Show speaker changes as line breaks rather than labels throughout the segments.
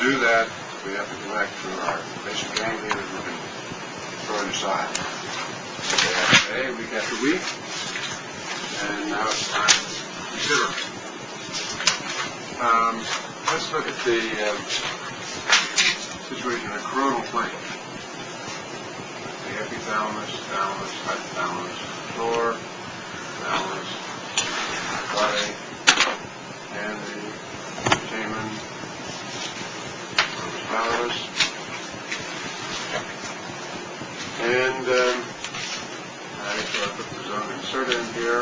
do that, we have to connect to our basic ganglia that we've been throwing aside. Day after day, week after week, and now it's time to consider. Let's look at the situation in a coronal plane. The epithalamus, thalamus, hypothalamus, floor, thalamus, body, and the putamen, palatus, and I put the zone insert in here,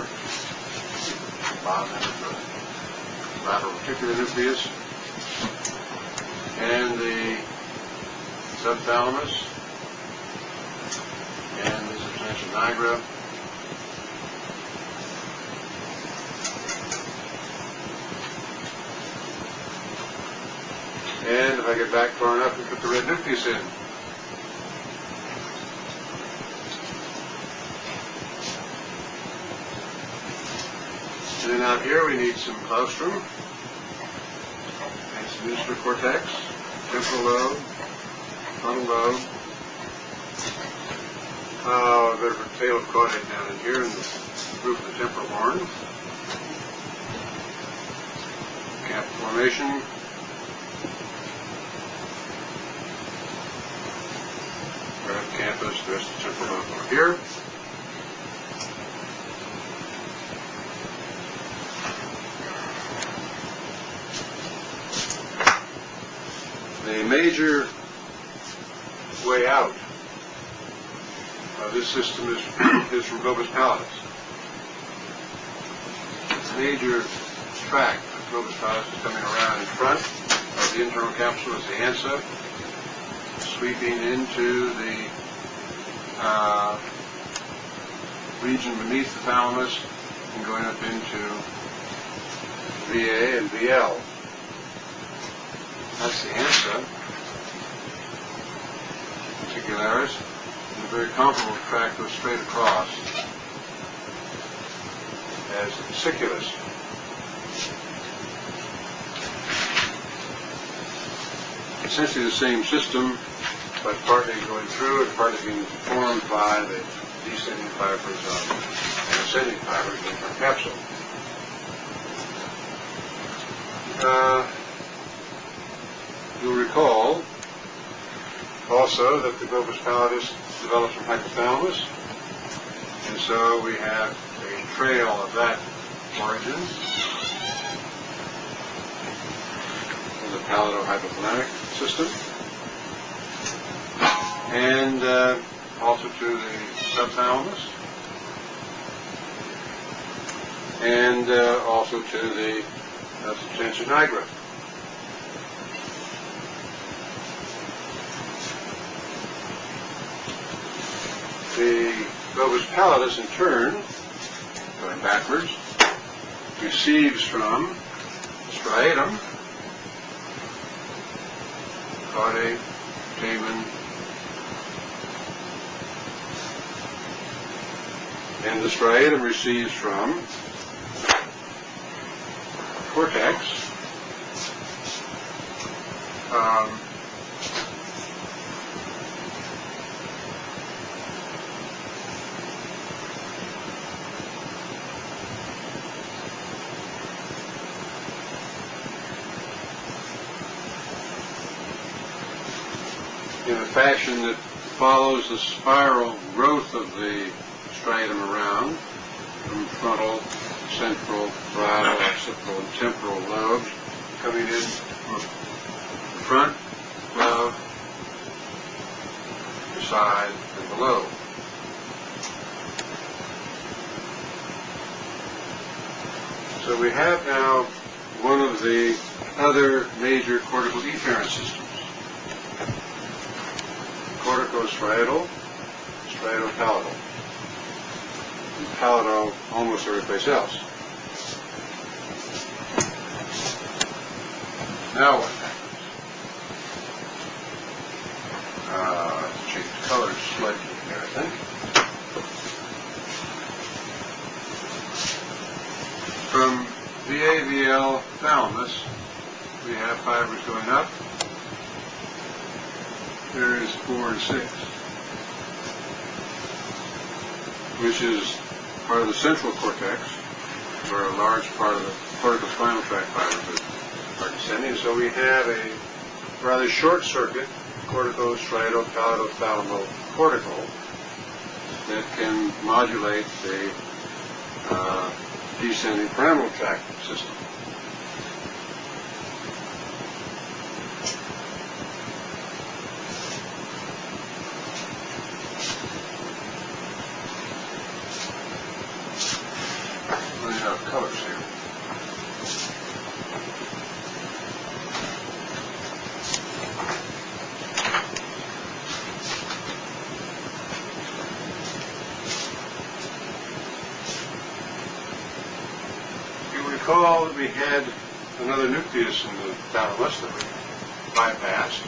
bottom end of the lateral reticular nucleus, and the subthalamus, and the substantia nigra, and if I get back far enough, we put the red nucleus in. And then out here we need some claustrum, and some supracortex, temporal lobe, frontal lobe. A bit of a tail of caudate down in here in the roof of the temporal horn. Cap formation. Campus, the rest of the temporal lobe over here. The major way out of this system is from globus pallidus. The major tract of globus pallidus is coming around in front of the internal capsule is the ansa, sweeping into the region beneath the thalamus and going up into VA and VL. That's the ansa, reticularis, and a very comparable tract goes straight across as the vesiculus. Essentially the same system, but partly going through and partly being formed by the descending fibers and ascending fibers in the capsule. You'll recall also that the globus pallidus develops from hypothalamus, and so we have a trail of that origin in the pallido-hypothalamic system, and also to the subthalamus, and also to the substantia nigra. The globus pallidus, in turn, going backwards, receives from striatum, caudate, putamen, and the striatum receives from cortex, in a fashion that follows the spiral growth of the striatum around from frontal, central, parietal, occipital, and temporal lobes, coming in from the front, above, the side, and below. So we have now one of the other major cortical efferent systems. Corticostriatal, striatopallidal, and pallidal almost everyplace else. Now what happens? Let's change the colors slightly here, I think. From VAVL thalamus, we have fibers going up areas 4 and 6, which is part of the central cortex, where a large part of the cortical spinal tract fibers are descending. So we have a rather short circuit, cortico-striato-palato-thalamocortical, that can modulate the descending pyramidal tract system. Running out of colors here. Recall that we had another nucleus in the thalamus that we bypassed,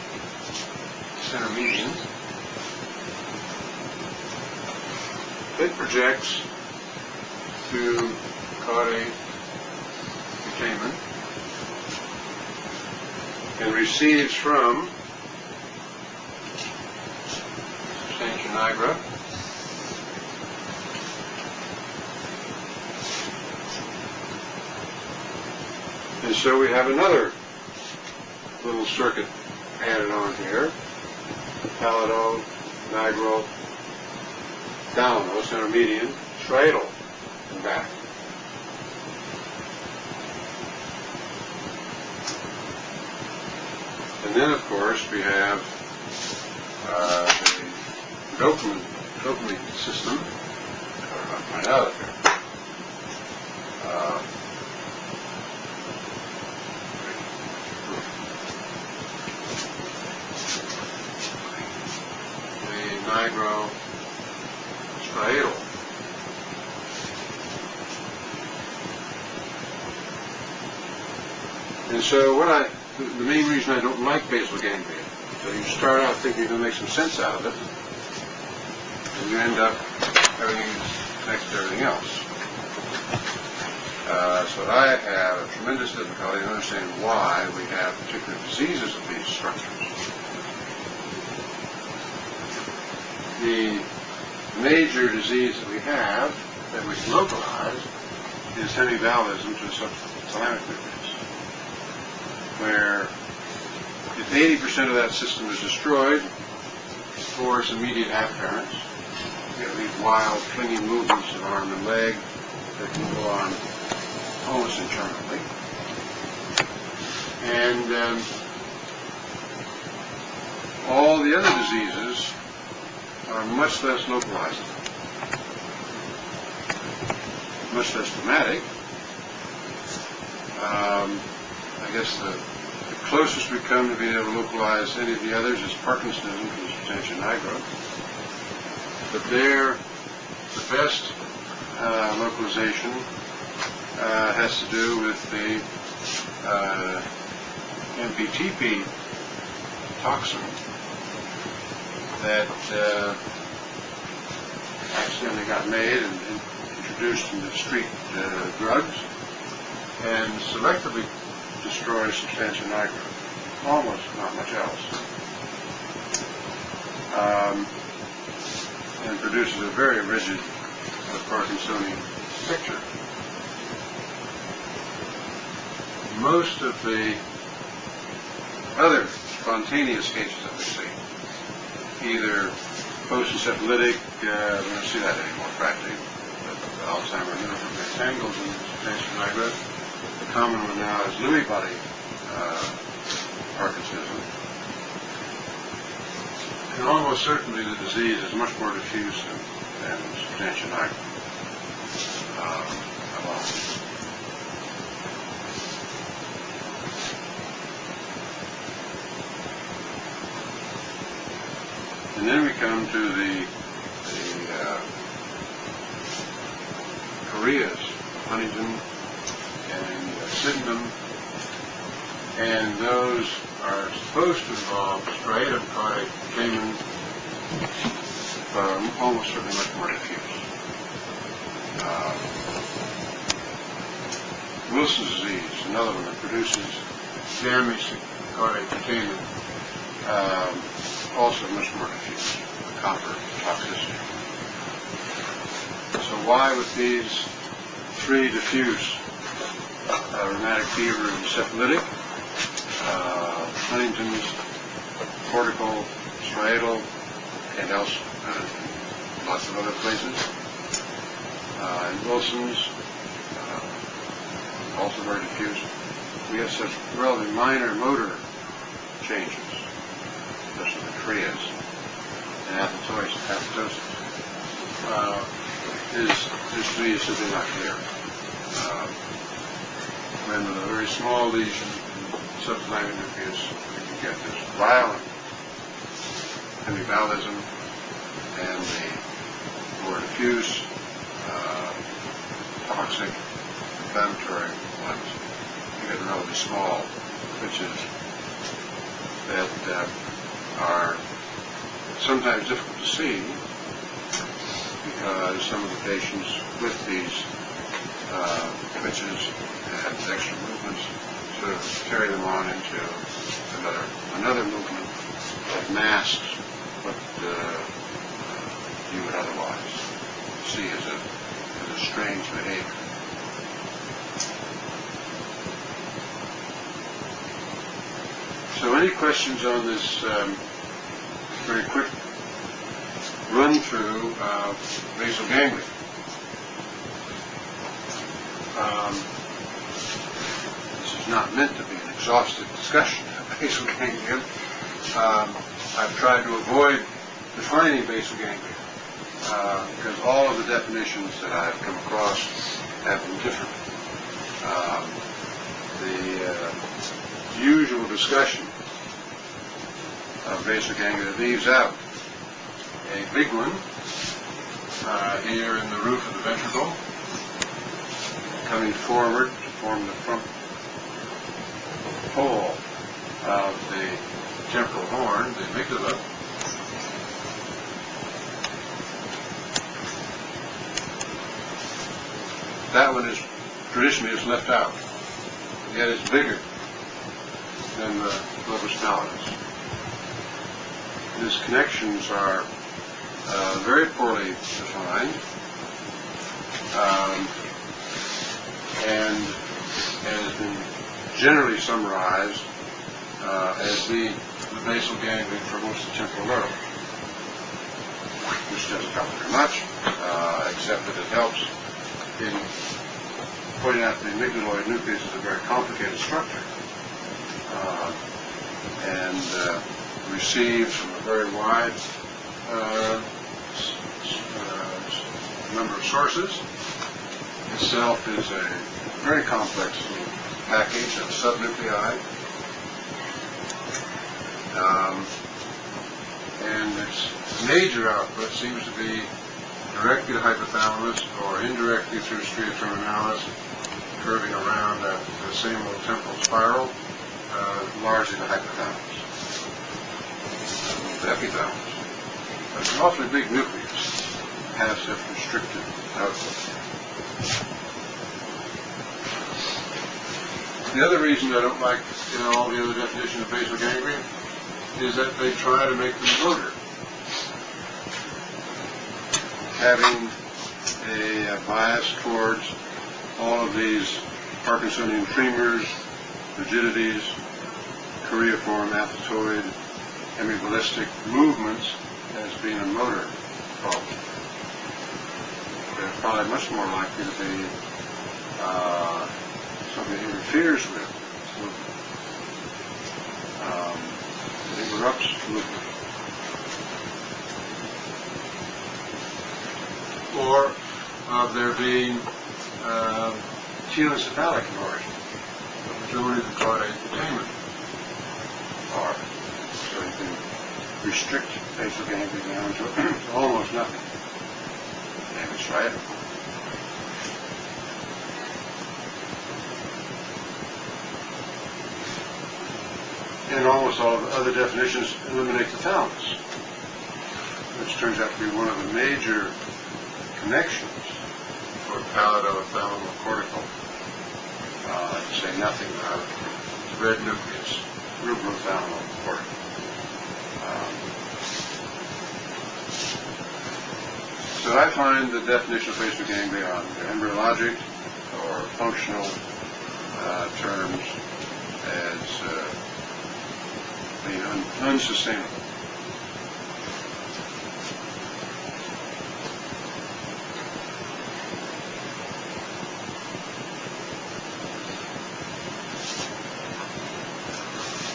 center median. It projects to caudate putamen and receives from substantia nigra and so we have another little circuit added on here, palato, nigro, thalamo, center median, striatal, and back. And then, of course, we have the dopamine system. I'll find out of here. Nigro-striatal. And so the main reason I don't like basal ganglia, so you start out thinking you're going to make some sense out of it, and you end up everything next to everything else. So I have a tremendous difficulty in understanding why we have particular diseases of these structures. The major disease that we have, that we can localize, is hemivalvism to the subthalamic nucleus, where if 80% of that system is destroyed for its immediate afferents, you have these wild, clinging movements of arm and leg that can go on almost interminably. And all the other diseases are much less localized, much less dramatic. I guess the closest we come to being able to localize any of the others is Parkinsonism from substantia nigra. But there, the best localization has to do with the MPTP toxin that accidentally got made and introduced into street drugs and selectively destroys substantia nigra, almost not much else, and produces a very rigid Parkinsonian picture. Most of the other spontaneous cases that we see, either post-encephalitic, we don't see that anymore practically, Alzheimer neurofibrillary tangles and substantia nigra. The common one now is Lewy body Parkinsonism. And almost certainly the disease is much more diffuse than substantia nigra. And then we come to the choreas, Huntington and sydenham, and those are supposed to involve striatum, caudate, putamen, but are almost certainly much more diffuse. Wilson's disease, another one that produces damage to caudate, putamen, also much more diffuse, copper toxicity. So why with these three diffuse, rheumatic fever and syphilitic, Huntington's, cortical, striatal, and else, lots of other places, and Wilson's, also very diffuse, we have such relatively minor motor changes, especially the choreas, and athetosis, is to me simply not clear. When with a very small lesion in subthalamic nucleus, we can get this violent hemivalism, and the more diffuse, toxic, inflammatory ones, you get relatively small twitches that are sometimes difficult to see because some of the patients with these twitches and extra movements sort of carry them on into another movement that masks what you would otherwise see as a strange behavior. So any questions on this very quick run-through of basal ganglia? This is not meant to be an exhaustive discussion of basal ganglia. I've tried to avoid defining basal ganglia because all of the definitions that I've come across have been different. The usual discussion of basal ganglia leaves out a big one here in the roof of the ventricle, coming forward to form the front pole of the temporal horn, the amygdala. That one is traditionally left out, yet it's bigger than the globus pallidus. These connections are very poorly defined, and has been generally summarized as being the basal ganglia for most of the temporal lobe, which doesn't help very much, except that it helps in pointing out the amygdaloid nucleus is a very complicated structure, and receives from a very wide number of sources. Itself is a very complex package of subnuclei, and its major output seems to be directly to hypothalamus or indirectly through stria terminalis, curving around the same little temporal spiral, largely to hypothalamus, the epithalamus. But it's an awfully big nucleus, has such restricted output. The other reason I don't like all the other definitions of basal ganglia is that they try to make them motor, having a bias towards all of these Parkinsonian tremors, rigidities, choreiform, athetoid, hemiballistic movements as being a motor problem. They're probably much more likely to be something that interferes with movement, that interrupts movement, or of there being telencephalic in origin, the majority of the caudate putamen are. So you can restrict basal ganglia down to almost nothing. And it's right. And almost all of the other definitions eliminate the thalamus, which turns out to be one of the major connections for pallidothalamo-cortical, to say nothing of the red nucleus, rubrothalamocortical. So I find the definition of basal ganglia on embryologic or functional terms as being unsustainable.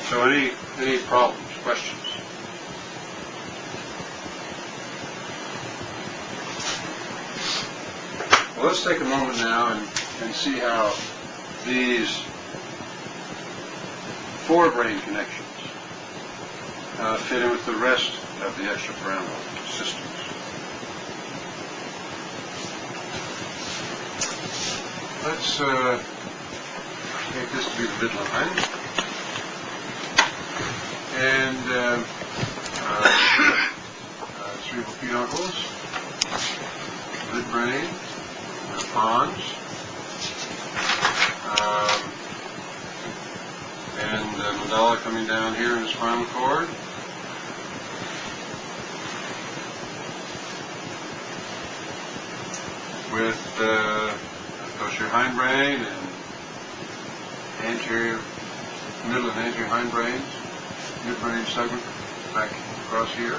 So any problems, questions? Well, let's take a moment now and see how these forebrain connections fit in with the rest of the extrapyramidal systems. Let's take this to be the midline. And cerebral peduncles, midbrain, pons, and medulla coming down here in the spinal cord. With posterior hindbrain and anterior, middle and anterior hindbrains. Midbrain segment back across here.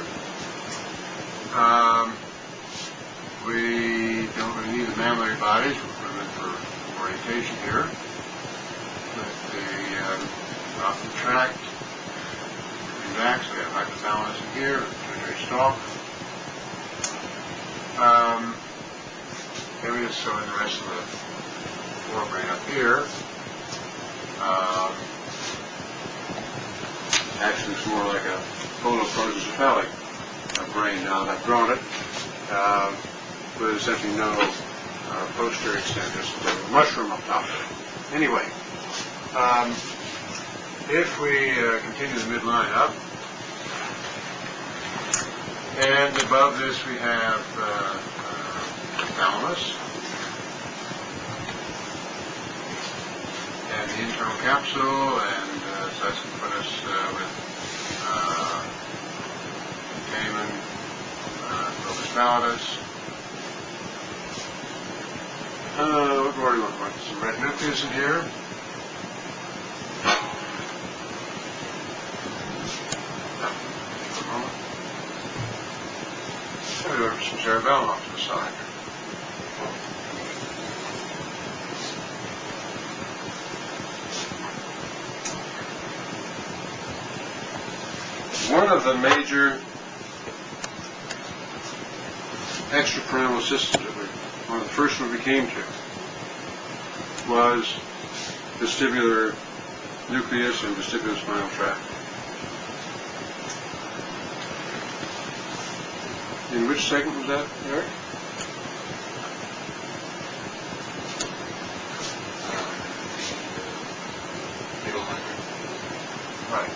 We don't really need the mammillary bodies. We're putting them for orientation here. But the optic tract, relax. We have hypothalamus in here, pituitary stalk. There we just show in the rest of the forebrain up here. Actually, it's more like a holoprotocephalic brain now that I've drawn it, but essentially no posterior extent, just a mushroom up top. Anyway, if we continue the midline up, and above this we have thalamus, and the internal capsule, and so that's going to put us with Cayman, Globus pallidus. What more do we want? Some red nucleus in here. Maybe over some cerebellum off to the side. One of the major extrapyramidal systems one of the first one we came to was vestibular nucleus and vestibular spinal tract. In which segment was that, Eric? Right.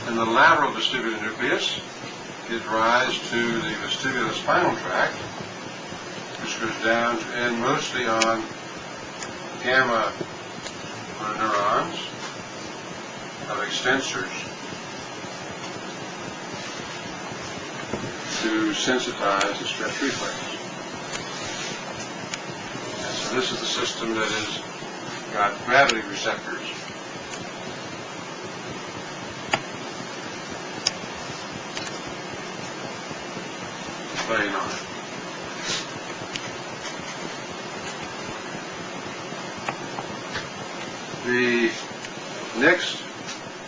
And the lateral vestibular nucleus gives rise to the vestibular spinal tract, which goes down to end mostly on gamma neurons of extensors to sensitize the stretch reflex. And so this is the system that has got gravity receptors. Playing on it. The next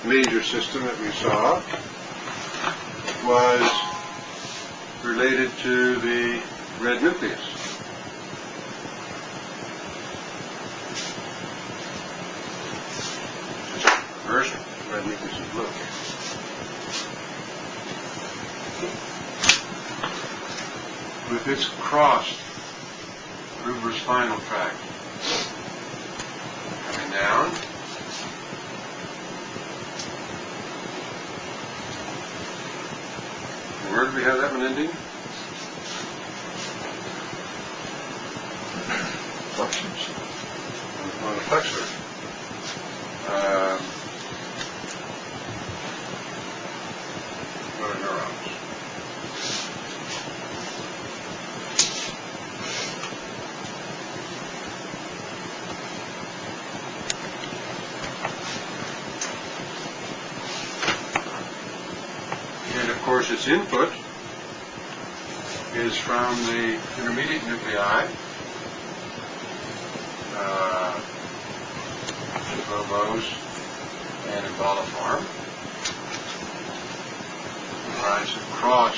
major system that we saw was related to the red nucleus. Reverse red nucleus is blue. With its crossed ruberospinal tract coming down, and where do we have that one ending? Flexions. On the flexor. Motor neurons. course, its input is from the intermediate nuclei, globose and emboliform, runs across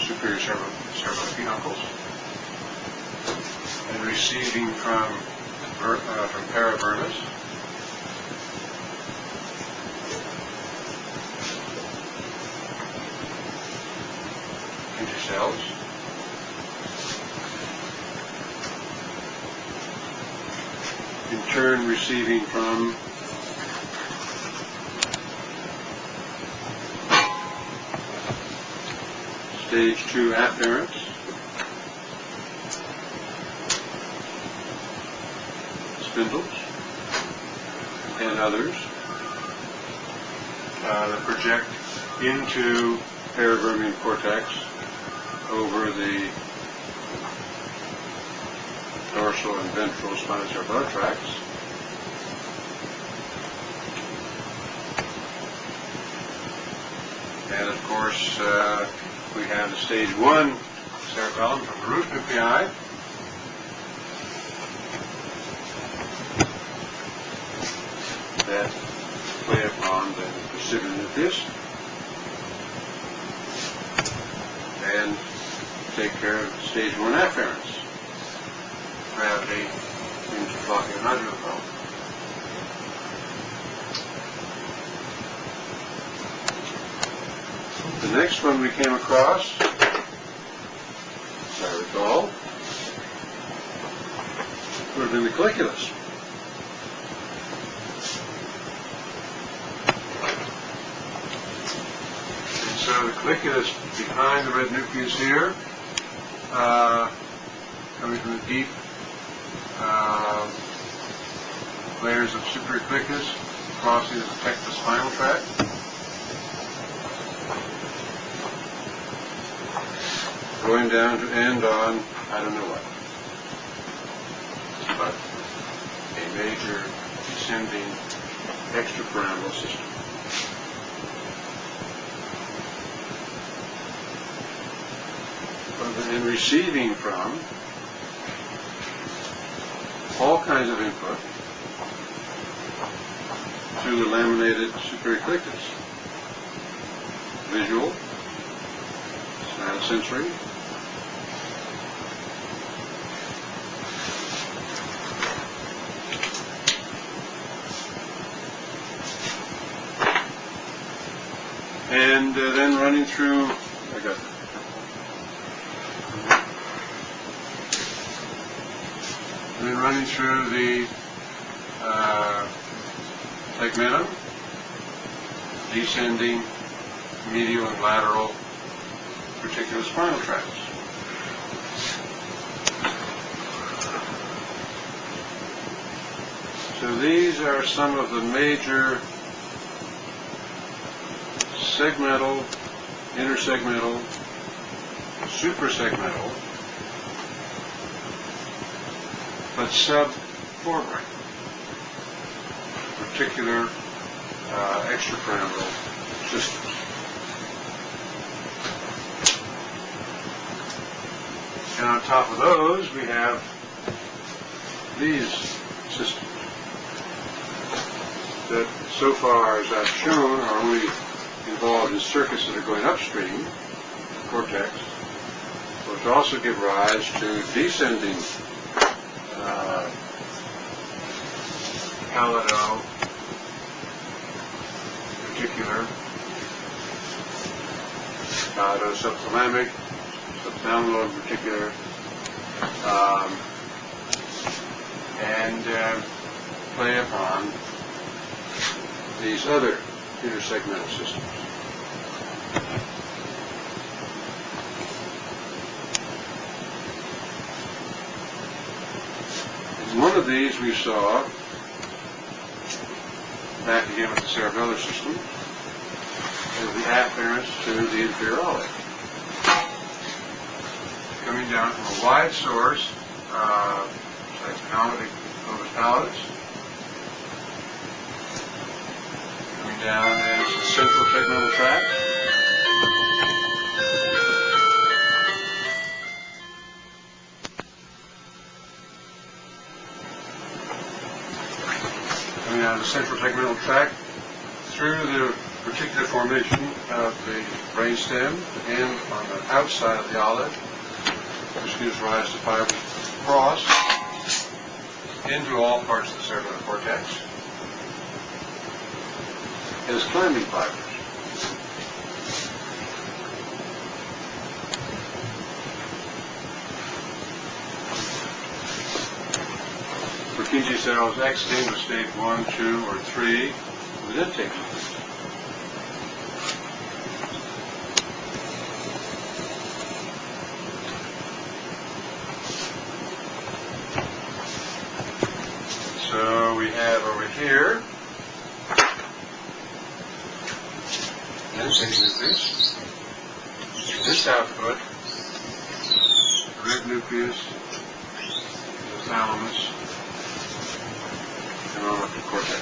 superior cerebral peduncles and receiving from paravermis, into cells, in turn receiving from stage 2 afferents, spindles, and others that project into paravermian cortex over the dorsal and ventral spinocerebellar tracts. And of course, we have the stage 1 cerebellum from the root nuclei, that play upon the posterior nucleus and take care of stage 1 afferents, gravity, interflocculated nodular bone. The next one we came across, as I recall, would have been the colliculus. And so the colliculus behind the red nucleus here, coming from the deep layers of superior colliculus, crossing to protect the spinal tract. Going down to end on, I don't know what, but a major descending extrapyramidal system. And receiving from all kinds of input through the laminated superior colliculus. Visual, sensory, and then running through, running through the tegmentum, descending medial and lateral particular spinal tracts. So these are some of the major segmental, intersegmental, suprasegmental, but sub-forebrain, particular extrapyramidal systems. And on top of those, we have these systems that, so far as I've shown, are only involved in circuits that are going upstream, cortex, which also give rise to descending pallado, particular, pallado subthalamic, subthalamal in particular, and play upon these other intersegmental systems. And one of these we saw back again with the cerebellar system is the afferents to the inferior olic. Coming down from a wide source, like palmatic globus pallidus, down is the central tegmental tract. Coming out of the central tegmental tract through the reticular formation of the brainstem and on the outside of the olive, which gives rise to fibers across into all parts of the cerebellar cortex as climbing fibers. Purkinje cells exit into stage 1, 2, or 3 of the intake movement. So we have over here the intake nucleus, this output, the red nucleus, the thalamus, and on up to cortex.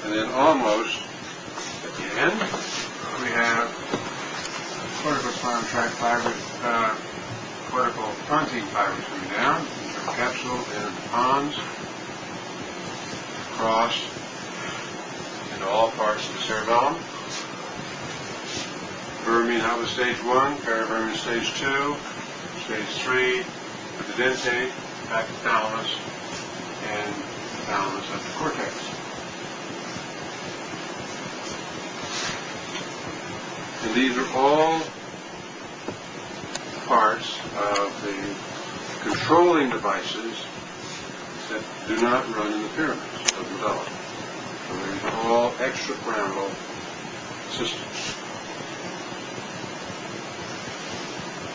And then almost at the end, we have cortical spinal tract fibers, cortical pontine fibers coming down into the capsule and the pons, across into all parts of the cerebellum. Vermin out of stage 1, paravermin stage 2, stage 3, with the dentate, back to thalamus, and thalamus up to cortex. And these are all parts of the controlling devices that do not run in the pyramids of development. So these are all extrapyramidal systems.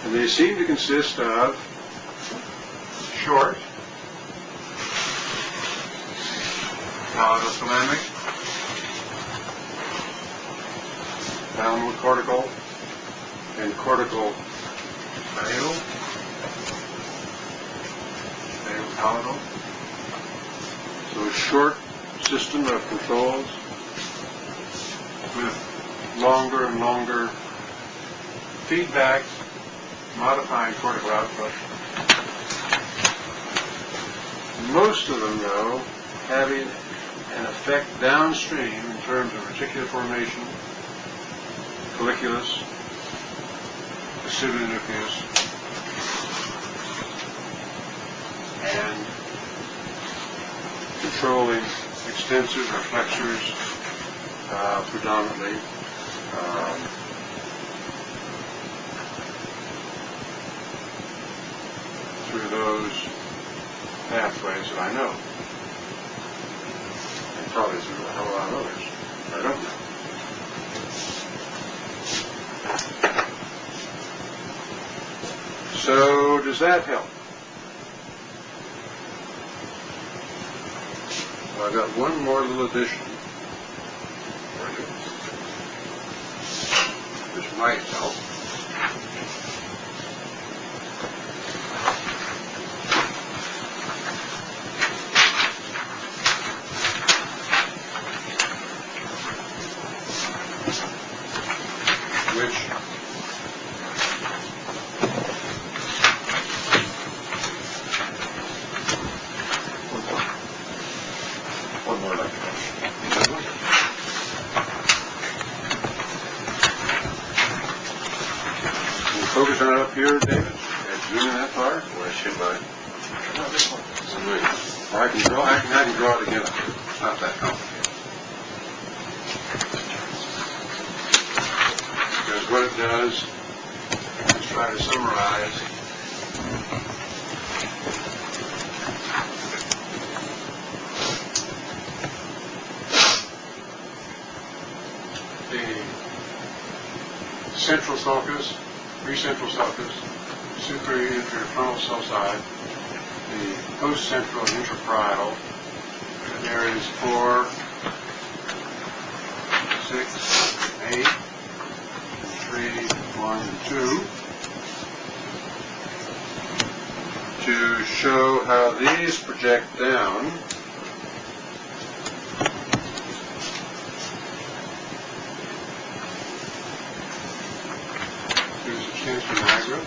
And they seem to consist of short palatothalamic, thalamocortical, and cortical palatal. So a short system of controls with longer and longer feedback, modifying cortical output. Most of them, though, having an effect downstream in terms of reticular formation, colliculus, vestibular nucleus, and controlling extensors or flexors predominantly. Through those pathways that I know. And probably through a hell of a lot of others I don't know. So does that help? Well, I've got one more little addition for you, which might help. Focus on it up here, David. Zoom in that far. Where should I? No, this one. Or I can draw it again. It's not that complicated. Because what it does is try to summarize the central sulcus, precentral sulcus, superior inferior frontal sulci, the post-central and intraparietal, and areas 4, 6, 8, 3, 1, and 2, to show how these project down. To substantia nigra.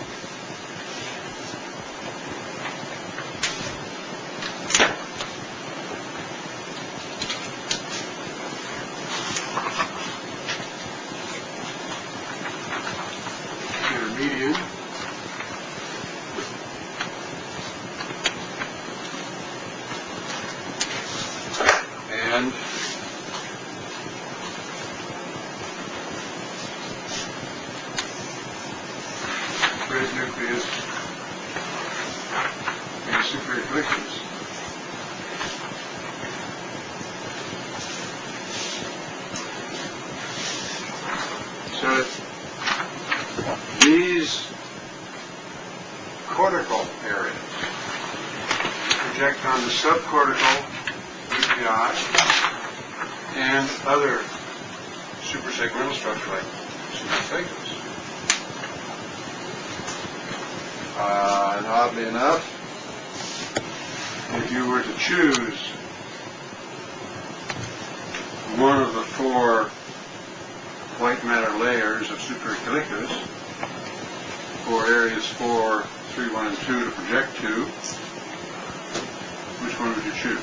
Intermediate. And great nucleus and superior nucleus. So these cortical areas project on the subcortical nuclei and other suprasegmental structure like suprasphincters. And oddly enough, if you were to choose one of the four white matter layers of superior colliculus for areas 4, 3, 1, and 2 to project to, which one would you choose?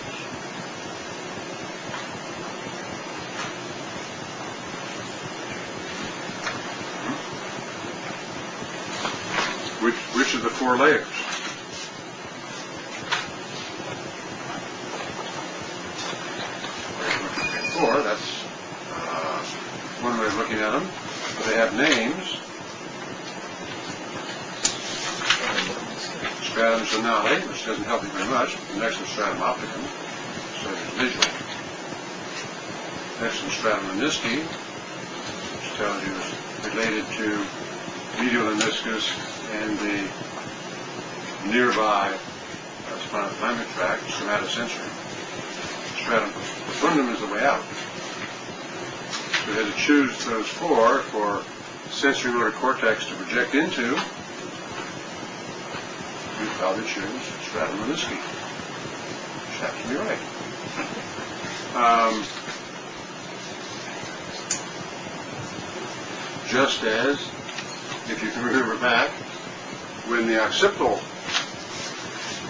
Which of the four layers? Four, that's one way of looking at them. But they have names. Stratum zonale, which doesn't help you very much. The next is stratum opticum, so it's visual. Next is stratum menisci, which tells you it's related to medial meniscus and the nearby spinothalamic tract, somatosensory. Stratum profundum is the way out. So we had to choose those four for sensory motor cortex to project into. We'd probably choose stratum menisci, which happens to be right. Just as, if you can remember back, when the occipital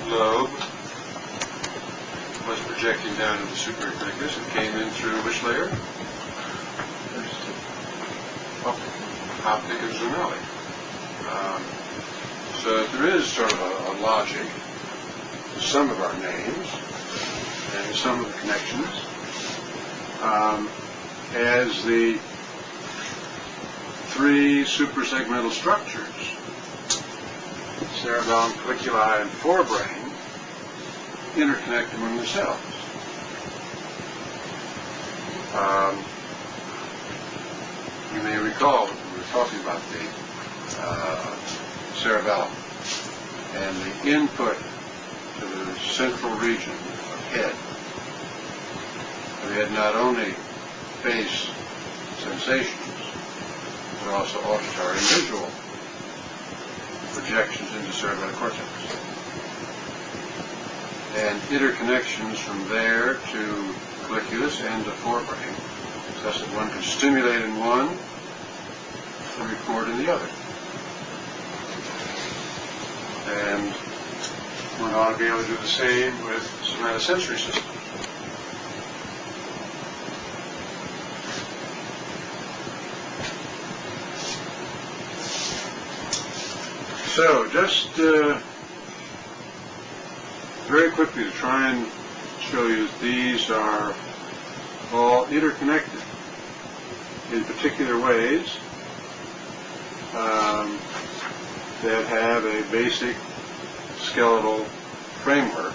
lobe was projecting down into the superior colliculus, it came in through which layer? Opticum zonale. So there is sort of a logic to some of our names and some of the connections. As the three suprasegmental structures, cerebellum, colliculi, and forebrain, interconnect among themselves. You may recall that we were talking about the cerebellum and the input to the central region of head. We had not only face sensations, but also auditory and visual projections into cerebellar cortex. And interconnections from there to colliculus and to forebrain, such that one can stimulate in one and record in the other. And one ought to be able to do the same with somatosensory system. So, just very quickly to try and show you that these are all interconnected in particular ways that have a basic skeletal framework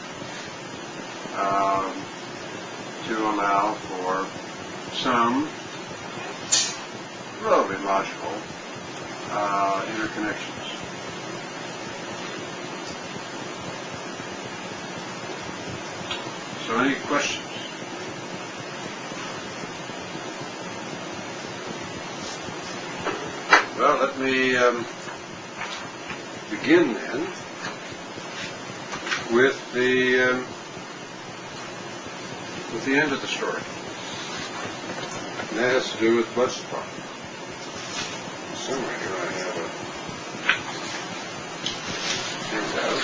to allow for some relatively logical interconnections. So any questions? Well, let me begin then with the end of the story. And that has to do with blood supply. Somewhere here I have a handout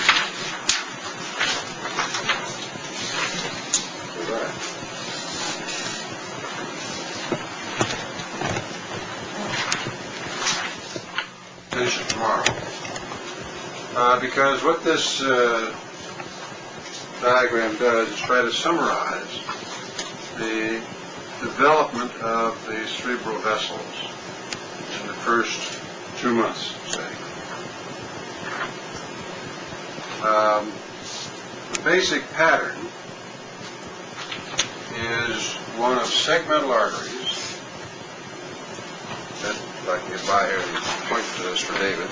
for that. Finish it tomorrow. Because what this diagram does is try to summarize the development of the cerebral vessels in the first 2 months, say. The basic pattern is one of segmental arteries that, if I can get by here and point to this for David,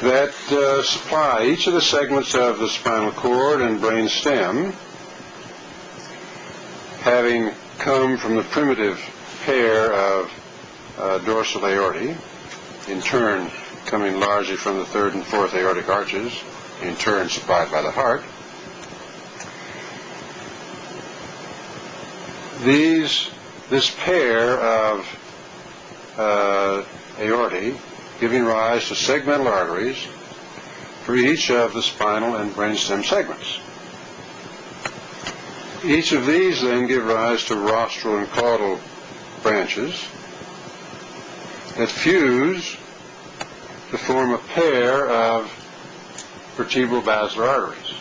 that supply each of the segments of the spinal cord and brain stem, having come from the primitive pair of dorsal aortae, in turn coming largely from the third and fourth aortic arches, in turn supplied by the heart. This pair of aortae giving rise to segmental arteries for each of the spinal and brainstem segments. Each of these then give rise to rostral and caudal branches that fuse to form a pair of vertebral basilar arteries,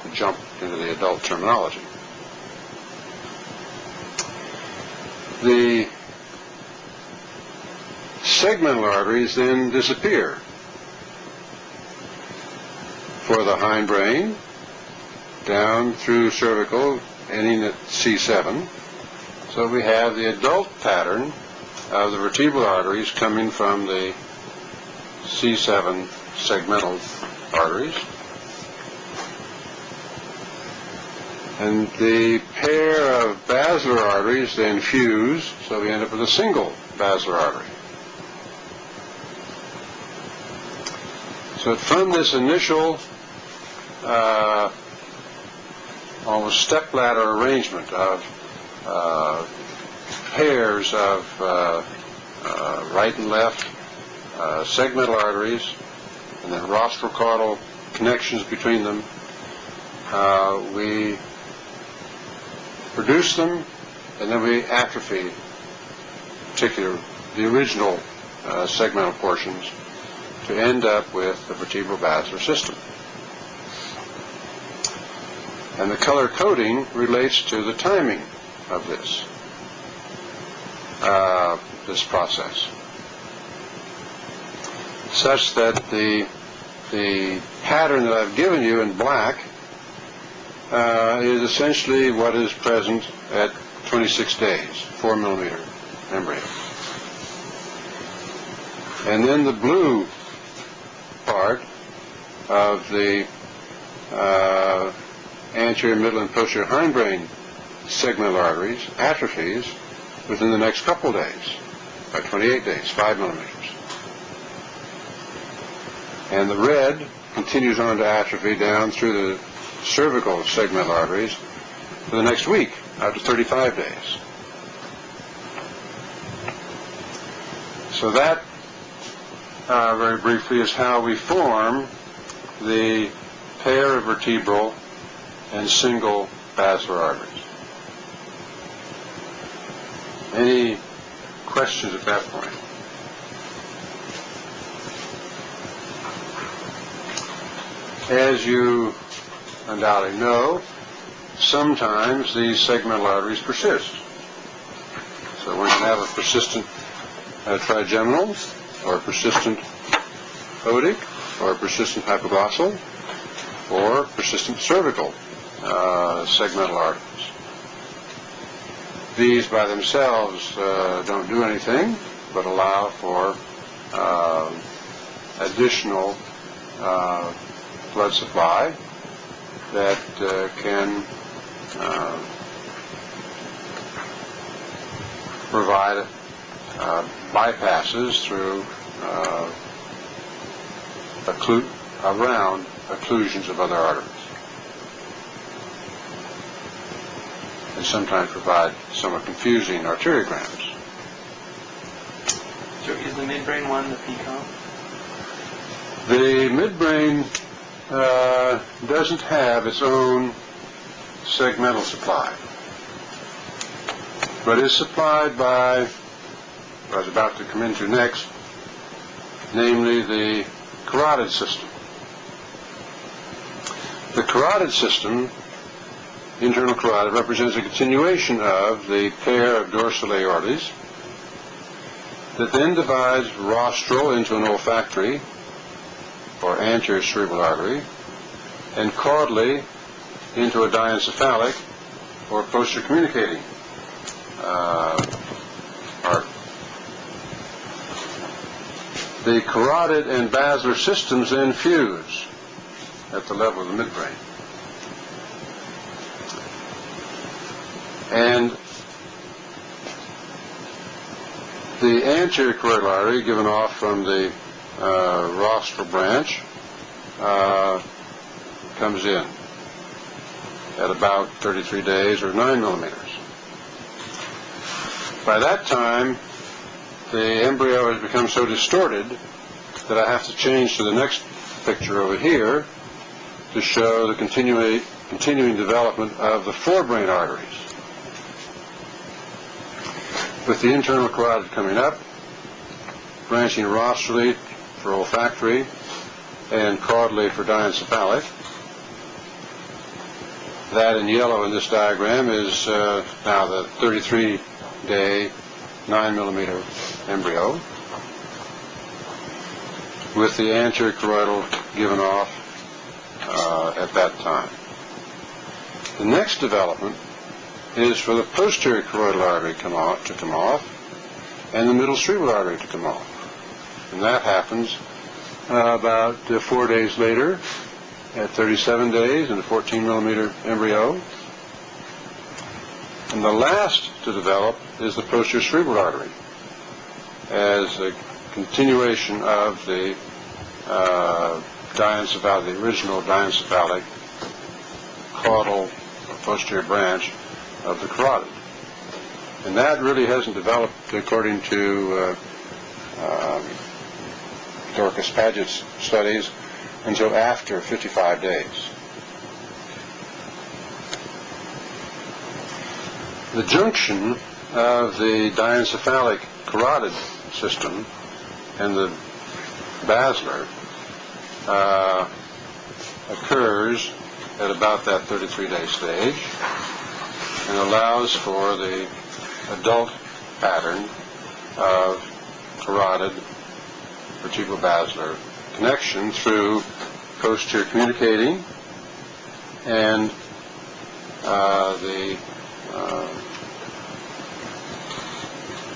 to jump into the adult terminology. The segmental arteries then disappear for the hindbrain, down through cervical, ending at C7. So we have the adult pattern of the vertebral arteries coming from the C7 segmental arteries. And the pair of basilar arteries then fuse, so we end up with a single basilar artery. So from this initial almost stepladder arrangement of pairs of right and left segmental arteries, and then rostral caudal connections between them, we produce them, and then we atrophy the original segmental portions to end up with the vertebral basilar system. And the color coding relates to the timing of this process, such that the pattern that I've given you in black is essentially what is present at 26 days, 4 millimeter embryo. And then the blue part of the anterior, middle, and posterior hindbrain segmental arteries atrophies within the next couple of days, by 28 days, 5 millimeters. And the red continues on to atrophy down through the cervical segmental arteries for the next week, out to 35 days. So that, very briefly, is how we form the pair of vertebral and single basilar arteries. Any questions at that point? As you undoubtedly know, sometimes these segmental arteries persist. So we can have a persistent trigeminal, or a persistent odic, or a persistent hypoglossal, or persistent cervical segmental arteries. These by themselves don't do anything but allow for additional blood supply that can provide bypasses through around occlusions of other arteries, and sometimes provide somewhat confusing arteriograms.
So is the midbrain one the PCOM?
The midbrain doesn't have its own segmental supply, but is supplied by what I was about to come into next, namely the carotid system. The carotid system, internal carotid, represents a continuation of the pair of dorsal aortas that then divides rostral into an olfactory or anterior cerebral artery, and caudally into a diencephalic or posterior communicating artery. The carotid and basilar systems then fuse at the level of the midbrain. And the anterior carotid artery, given off from the rostral branch, comes in at about 33 days or 9 millimeters. By that time, the embryo has become so distorted that I have to change to the next picture over here to show the continuing development of the forebrain arteries, with the internal carotid coming up, branching rostrally for olfactory and caudally for diencephalic. That in yellow in this diagram is now the 33-day 9 millimeter embryo, with the anterior carotid given off at that time. The next development is for the posterior carotid artery to come off and the middle cerebral artery to come off. And that happens about 4 days later at 37 days in a 14 millimeter embryo. And the last to develop is the posterior cerebral artery as a continuation of the diencephalic, the original diencephalic caudal posterior branch of the carotid. And that really hasn't developed, according to Dorcas Paget's studies, until after 55 days. The junction of the diencephalic carotid system and the basilar occurs at about that 33-day stage and allows for the adult pattern of carotid vertebro-basilar connection through posterior communicating and the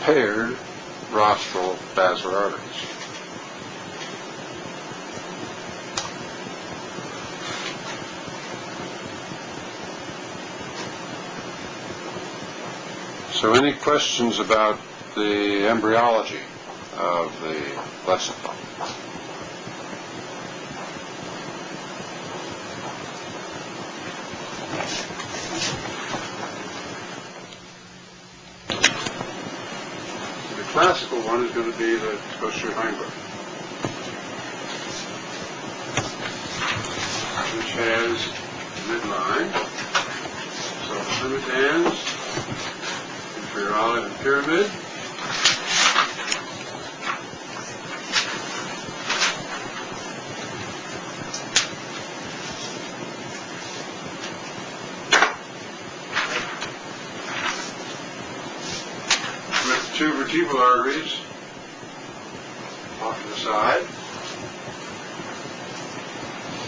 paired rostral basilar arteries. So any questions about the embryology of the placenta? The classical one is going to be the posterior hindbrain, which has midline, self-limitans, inferior olive and pyramid, with two vertebral arteries off to the side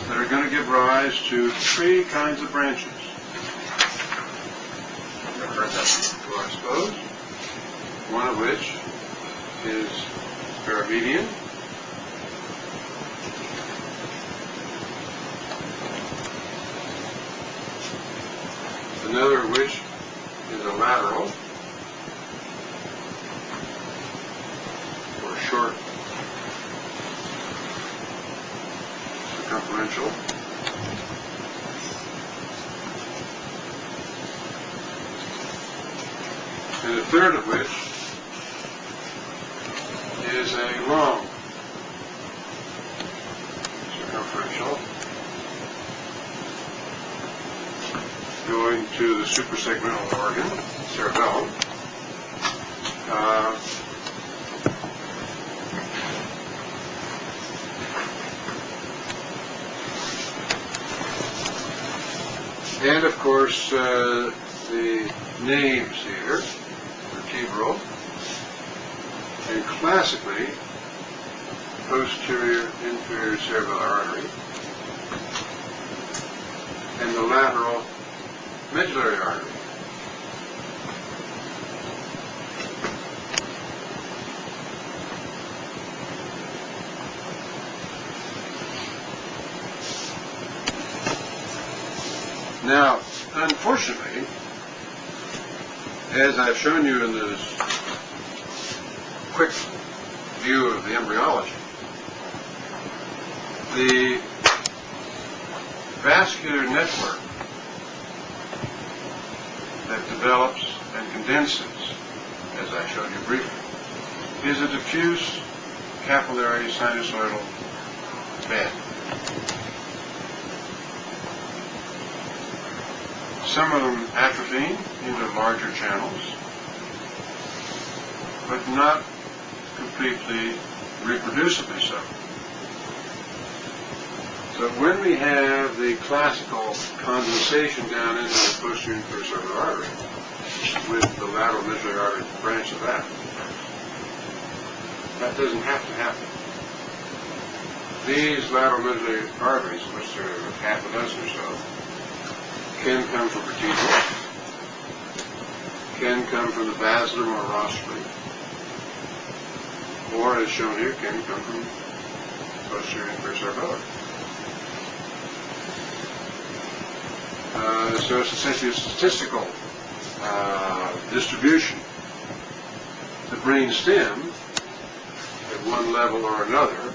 that are going to give rise to three kinds of branches. You've heard that before, I suppose. One of which is paramedian, another of which is a lateral, or short circumferential. And a third of which is a long circumferential going to the suprasegmental organ, cerebellum. And of course, the names here, vertebral, and classically, posterior inferior cerebellar artery, and the lateral medullary artery. Now, unfortunately, as I've shown you in this quick view of the embryology, the vascular network that develops and condenses, as I showed you briefly, is a diffuse capillary sinusoidal bed. Some of them atrophying into larger channels, but not completely reproducibly so. So when we have the classical condensation down into the posterior inferior cerebellar artery, with the lateral medullary artery branch of that, that doesn't have to happen. These lateral medullary arteries, which there are half a dozen or so, can come from vertebral, can come from the basilar or rostrum, or as shown here, can come from posterior inferior cerebellar. So it's essentially a statistical distribution. The brain stem, at one level or another,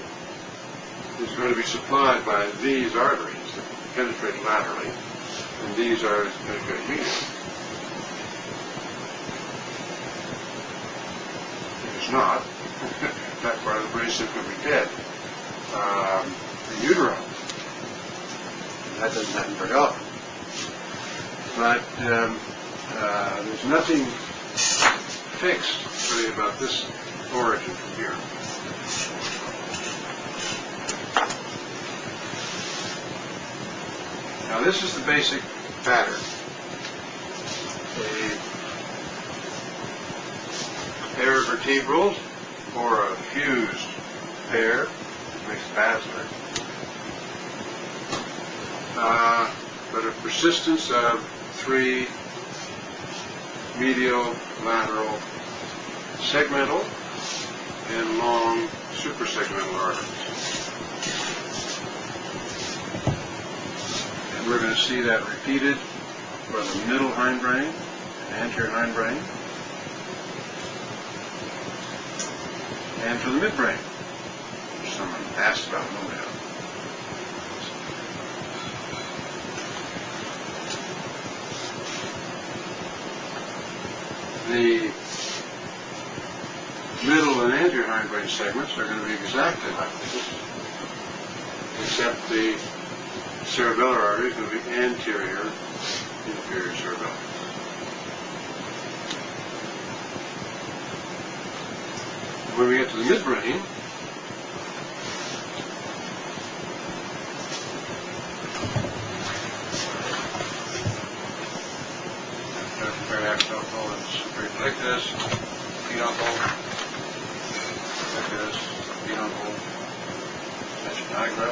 is going to be supplied by these arteries that penetrate laterally, and these arteries penetrate medially. If it's not, that part of the brain stem could be dead. In utero, that doesn't happen very often. But there's nothing fixed really about this origin from here. Now this is the basic pattern. A pair of vertebrals or a fused pair makes basilar. But a persistence of 3 medial, lateral, segmental, and long suprasegmental arteries. And we're going to see that repeated for the middle hindbrain and anterior hindbrain, and for the midbrain, which someone asked about a moment ago. The middle and anterior hindbrain segments are going to be exactly like this, except the cerebellar artery is going to be anterior inferior cerebellum. When we get to the midbrain, like this, peduncle, like this, peduncle, that's nigra.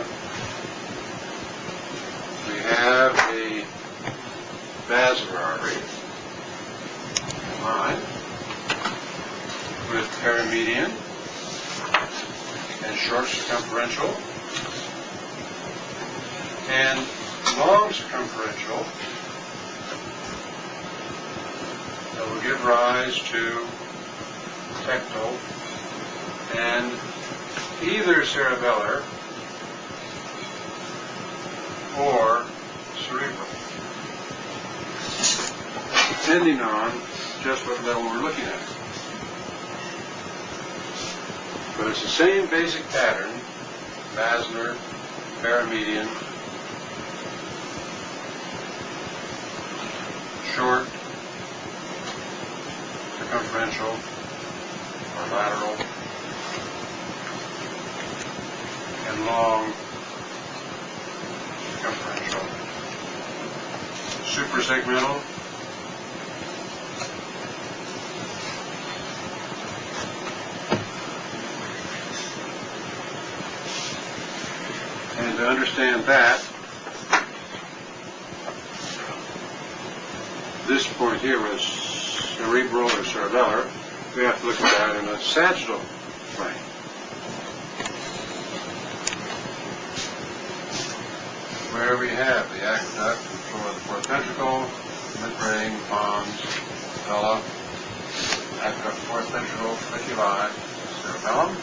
We have a basilar artery line with perimedian and short circumferential and long circumferential that will give rise to tectal and either cerebellar or cerebral, depending on just what level we're looking at. But it's the same basic pattern, basilar, paramedian, short, circumferential, or lateral, and long, circumferential, suprasegmental, and to understand that, this point here was cerebral or cerebellar, we have to look at that in a sagittal plane. Where we have the aqueduct, the floor of the fourth ventricle, midbrain, pons, patella, aqueduct, fourth ventricle, fliculi, cerebellum,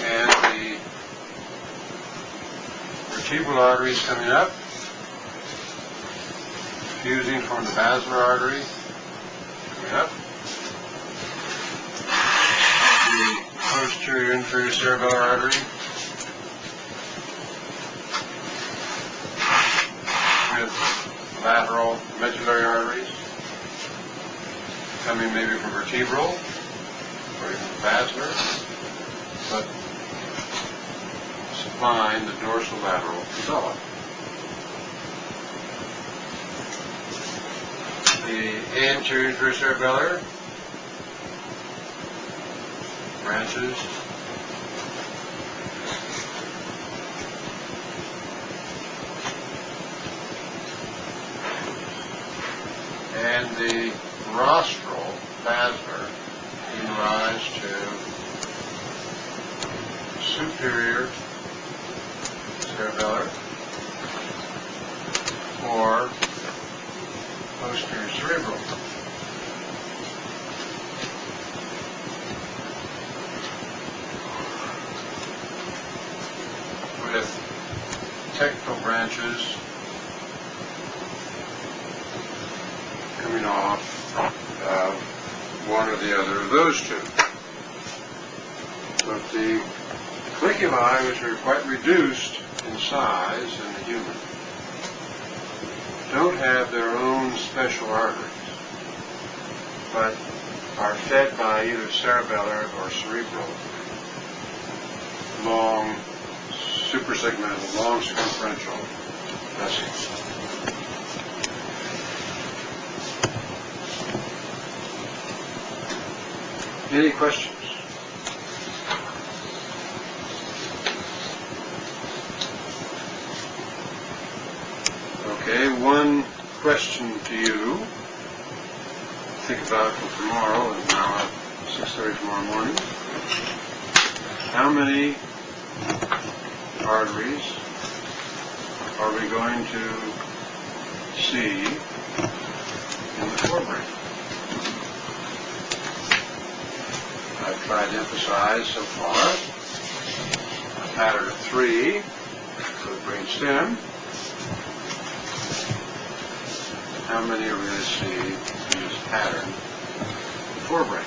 and the vertebral arteries coming up, fusing from the basilar artery, coming up, the posterior inferior cerebellar artery, with lateral medullary arteries, coming maybe from vertebral, or even basilar, but supplying the dorsolateral patella. The anterior inferior cerebellar branches and the rostral basilar giving rise to superior cerebellar or posterior cerebral. With technical branches coming off one or the other of those two. But the fliculi, which are quite reduced in size in the human, don't have their own special arteries, but are fed by either cerebellar or cerebral, long suprasegmental, long circumferential vessels. Any questions? Okay, one question to you. Think about for tomorrow, and now at 6:30 tomorrow morning. How many arteries are we going to see in the forebrain? I've tried to emphasize so far a pattern of 3 for the brain stem. How many are we going to see in this pattern in the forebrain?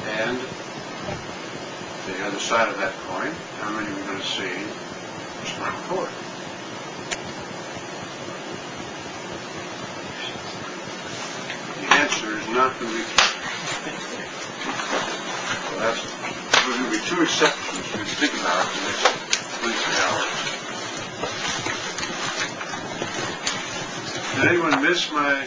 And the other side of that coin, how many are we going to see in the spinal cord? The answer is not going to be. So that's going to be 2 exceptions for you to think about in the next 3 hours. Did anyone miss my